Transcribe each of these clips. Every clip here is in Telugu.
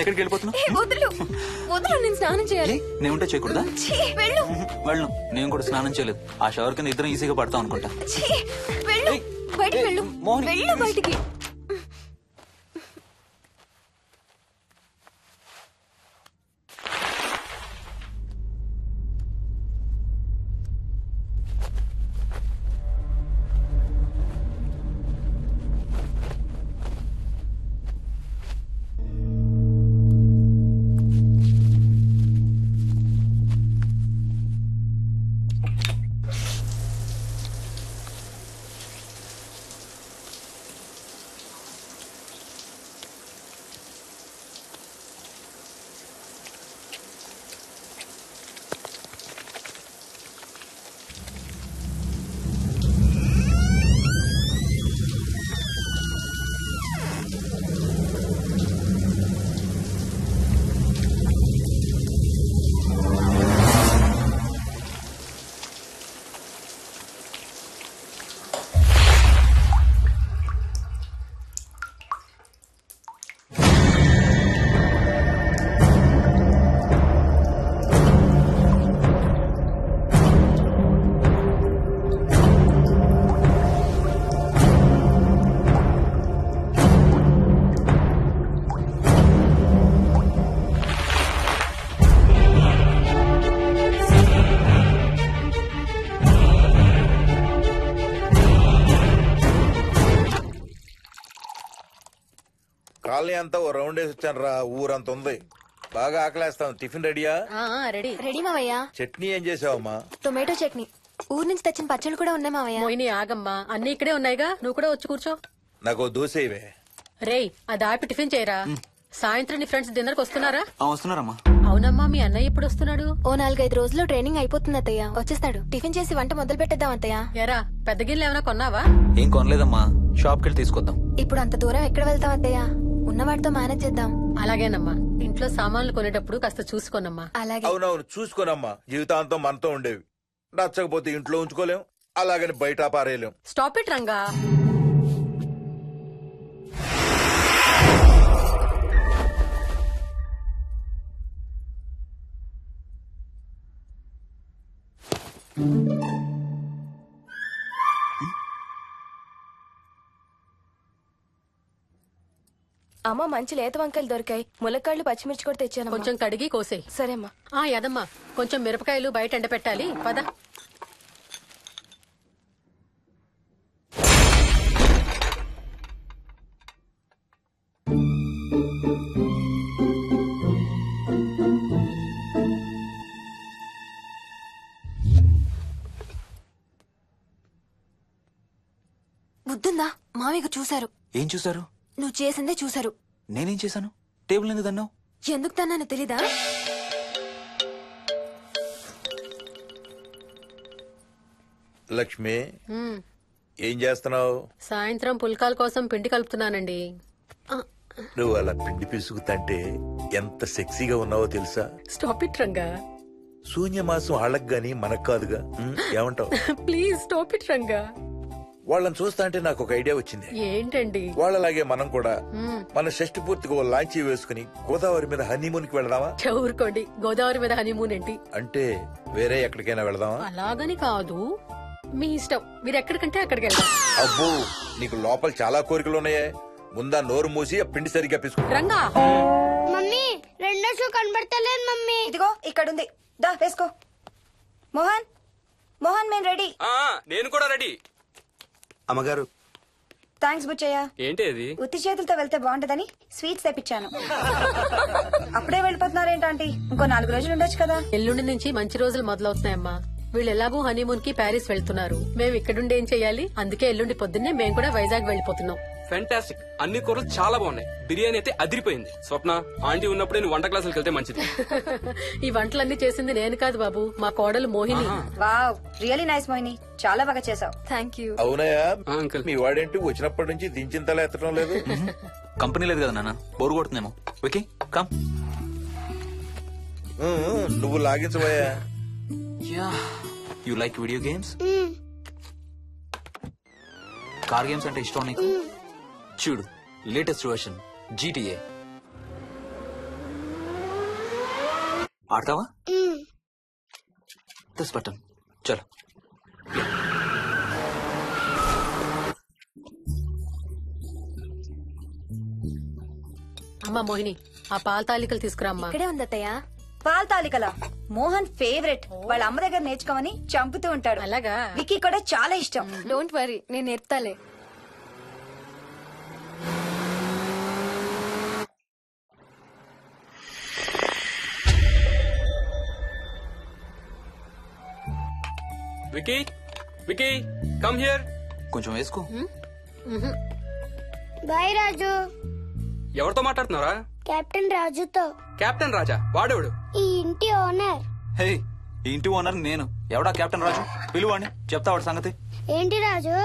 ఎక్కడికి వెళ్ళిపోతున్నావు? వదులు వదులు, నేను స్నానం చేయాలి. నేను ఉంటే చేయకూడదా? వెళ్ళు. వెళ్ళు. నేను కూడా స్నానం చేయలేదు. ఆ షవర్ కింద ఇద్దరం ఈజీగా పడతాం అనుకుంటా. వెళ్ళు, బయటికి వెళ్ళు. మోహిని. వెళ్ళు బయటికి. కాలనీ అంతా ఓ రౌండ్ వేసి వచ్చాను రా. ఊరంత ఉంది. బాగా ఆకలేస్తాం. టిఫిన్ రెడీయా? రెడీ రెడీ మావయ్య. చట్నీ ఏం చేసావమ్మా? టొమాటో చట్నీ. ఊరు నుంచి తెచ్చిన పచ్చళ్ళు కూడా ఉన్నాయి మావయ్య. మోయిని ఆగమ్మా, అన్ని ఇక్కడే ఉన్నాయిగా, నువ్వు కూడా వచ్చి కూర్చో. నాకు దోశ ఇవే. రేయ్, అది ఆపి టిఫిన్ చేయరా. సాయంత్రం నీ ఫ్రెండ్స్ డిన్నర్ కి వస్తున్నారా? వస్తున్నారమ్మా. అవునమ్మా, మీ అన్నయ్య ఎప్పుడు వస్తున్నాడు? ఓ 4-5 రోజుల్లో ట్రైనింగ్ అయిపోతుంది అత్తయ్య. వచ్చేస్తాడు. టిఫిన్ చేసి వంట మొదలు పెట్టేద్దాం అత్తయ్య. ఎరా, పెద్ద గిన్నెలు ఏమైనా కొన్నావా? ఏం కొనలేదమ్మా. షాప్ కెళ్ళి తీసుకొద్దాం. ఇప్పుడు అంత దూరం ఎక్కడ వెళ్తాం అత్తయ్య? ఉన్న వాటితో మేనేజ్ చేద్దాం. అలాగేనమ్మా, ఇంట్లో సామాన్లు కొనేటప్పుడు కాస్త చూసుకోనమ్మా. అలాగే. అవునవును, చూసుకోనమ్మా. జీవితాంతం మనతో ఉండేవి. నచ్చకపోతే ఇంట్లో ఉంచుకోలేం, అలాగని బయట పారేయలేం. Stop it Ranga. అమ్మ, మంచి లేత వంకాయలు దొరికాయి. ములక్కాళ్ళు, పచ్చిమిర్చి కూడా తెచ్చాను. కొంచెం కడిగి కోసేయ్. సరేమ్మా. యదమ్మా, కొంచెం మిరపకాయలు బయట ఎండపెట్టాలి. పద. బుద్ధుందా? మామయ్య చూశారు. ఏం చూసారు? నువ్వు చేసిందే చూశారు. నేనేం చేశాను? టేబుల్ ఎందుకు దన్నావు? ఎందుకు తన్నాను తెలీదా? లక్ష్మి, ఏం చేస్తున్నావు? సాయంత్రం పుల్కాల కోసం పిండి కలుపుతున్నానండి. నువ్వు అలా పిండి పిసుకుతంటే ఎంత సెక్సీగా ఉన్నావో తెలుసా? Stop it Ranga. శూన్యమాసం వాళ్ళకి గాని మనకు కాదుగా. ఏమంటావు? Please stop it Ranga. వాళ్ళని చూస్తా అంటే నాకు ఒక ఐడియా వచ్చింది. ఏంటండి? వాళ్ళలాగే మనం కూడా మన షష్టి పూర్తిగా ఓ లాంచీ వేసుకుని గోదావరి మీద హనీమూన్ కి వెళదామా? ఊరుకోండి, గోదావరి మీద హనీమూన్ ఏంటి? అంటే వేరే ఎక్కడికైనా వెళదామా? అలాగని కాదు, మీ ఇష్టం. మీరు ఎక్కడికంటే అక్కడికి వెళ్దాం. అబ్బో, నీకు లోపల చాలా కోరికలు ఉన్నాయే. ముందా నోరు మూసి ఆ పిండి సరిగ్గా పిసుకు. రంగా. మమ్మీ, రెండో షూ కనబడతలేదు మమ్మీ. ఇదిగో ఇక్కడుంది, దా వేసుకో. మోహన్, మోహన్, మేము రెడీ. నేను కూడా రెడీ. అమ్మగారు, థ్యాంక్స్ బుచ్చయ్య. ఏంటి అది? ఉత్తి చేతులతో వెళ్తే బాగుంటదని స్వీట్స్ తెప్పించాను. అప్పుడే వెళ్ళిపోతున్నారేంటంటీ? ఇంకో 4 రోజులు ఉండొచ్చు కదా. ఎల్లుండి నుంచి మంచి రోజులు మొదలవుతున్నాయమ్మా. వీళ్ళు ఎలాగూ హనీమూన్ కి ప్యారిస్ వెళ్తున్నారు. మేము ఇక్కడుండి ఏం చెయ్యాలి? అందుకే ఎల్లుండి పొద్దున్నే మేము కూడా వైజాగ్ వెళ్ళిపోతున్నాం. ఫెంటాస్టిక్. అన్ని కూరలు చాలా బాగున్నాయి. బిర్యానీ అయితే అదిరిపోయింది. స్వప్న, ఆంటీ ఉన్నప్పుడే నువ్వు వంట క్లాసులకు వెళ్తే మంచిది. ఈ వంటలన్నీ చేసింది నేను కాదు బాబు, మా కోడలు Mohini. Wow, really nice Mohini, చాలా బాగా చేసావు. Thank you. అవునయ్యా, అంకుల్. మీ వాడేంటి వచ్చినప్పటి నుంచి దించిన తల ఎత్తడం లేదు? కంపెనీ లేదు కదా నాన్న, బోరు కొడుతుందేమో. Okay come. నువ్వు లాగించబోయా? You like video games? Car games అంటే ఇష్టం నీకు? చూడు, లేటెస్ట్ వర్షన్ GTA. ఆడతావా మ్మ్. దస్ బటన్ చలో. అమ్మా మోహిని ఆ పాల తాలికలు తీసుకురా అమ్మా. ఇక్కడే ఉంది అత్తయ్య. పాల్ తాలికల మోహన్ ఫేవరెట్. వాళ్ళ అమ్మ దగ్గర నేర్చుకోమని చంపుతూ ఉంటాడు. అలాగా విక్కీ కూడా చాలా ఇష్టం. డోంట్ వరీ, నేను నేర్పుతాలే. Vicky Vicky come here. కొంచెం వేసుకో. బాయ్ రాజు. ఎవరితో మాట్లాడుతున్నారా? కెప్టెన్ రాజుతో. కెప్టెన్ రాజా? వాడేవాడు? ఈ ఇంటి ఓనర్. హే, ఈ ఇంటి ఓనర్ నేను. ఎవడా కెప్టెన్ రాజు? పిలువాడిని, చెప్తా వాడి సంగతి. ఏంటి రాజు?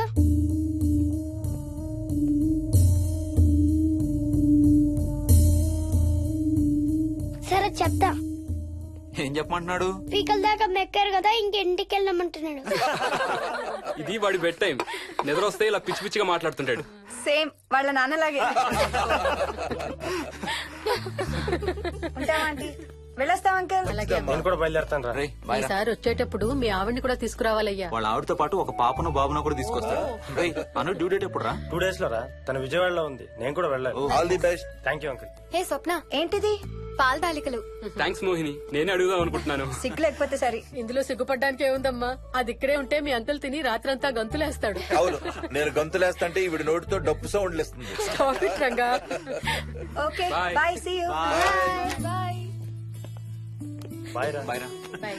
సరే చెప్తా. ఏం చెప్పమంటున్నాడు? పీకల దాకా మెక్కారు కదా, ఇంటికి వెళ్ళమంటున్నాడు. ఇది వాడి బెడ్ టైం. నిద్ర వస్తే ఇలా పిచ్చి పిచ్చిగా మాట్లాడుతుంటాడు. సేమ్ వాళ్ళ నాన్నలాగే. ఉంటావా ఆంటీ? వెళ్ళొస్తాం అంకల్. అలాగే అమ్మా. రే బాయ్ రా. ఈసారి వచ్చేటప్పుడు మీ ఆవిడ్ని కూడా తీసుకురావాలయ్యా. వాళ్ళ ఆవిడతో పాటు ఒక పాపను బాబును కూడా తీసుకొస్తాడు. రేయ్, అను డ్యూ డేట్ ఎప్పుడు రా? 2 days లో రా. తన విజయవాడలో ఉంది. నేను కూడా వెళ్ళాలి. All the best. Thank you uncle. Hey Swapna, ఏంటిది? పాల తాలికలు. థ్యాంక్స్ మోహిని, నేనే అడుగుదాం అనుకుంటున్నాను. సిగ్గు లేకపోతే సరే. ఇందులో సిగ్గుపడ్డానికి ఏముందమ్మా? అది ఇక్కడే ఉంటే మీ అంకుల్ తిని రాత్రంతా గంతులేస్తాడు. అవును, నేను గంతులేస్తంటే ఈవిడ నోటితో డప్పు సౌండ్లు ఇస్తుంది. Stop it, Ranga. Okay Bye. Bye, see you. Bye. Bye రా. బాయ్ రా. Bye.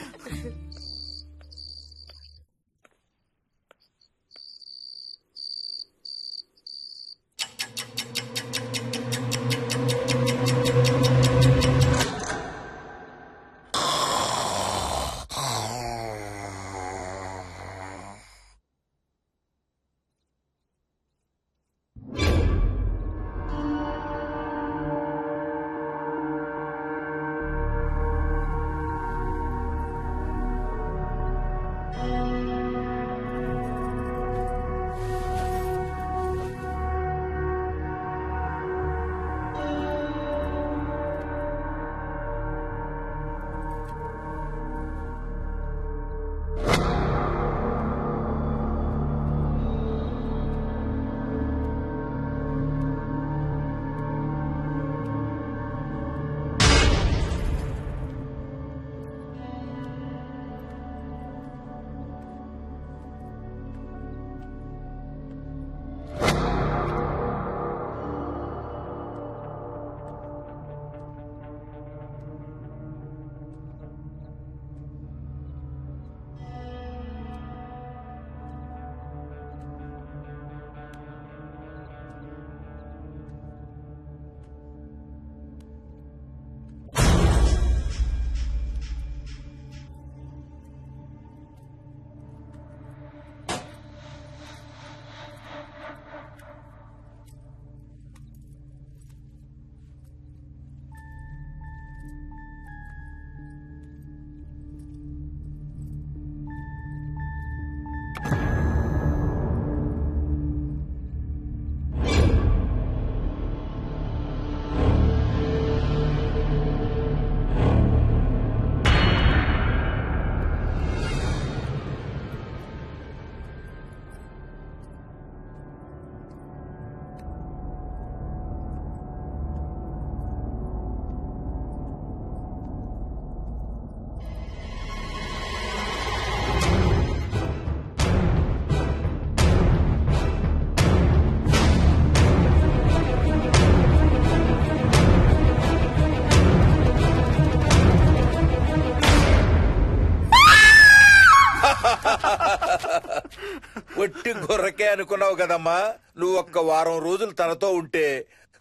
ఒట్టి గొర్రకే అనుకున్నావు కదమ్మా. నువ్వు ఒక్క వారం రోజులు తనతో ఉంటే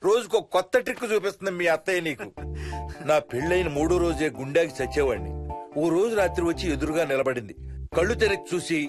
రోజుకో కొత్త ట్రిక్ చూపిస్తుంది మీ అత్తయ్య నీకు. నా పెళ్ళైన 3వ రోజే గుండెకి చచ్చేవాడిని. ఓ రోజు రాత్రి వచ్చి ఎదురుగా నిలబడింది. కళ్ళు తెరిచి చూసి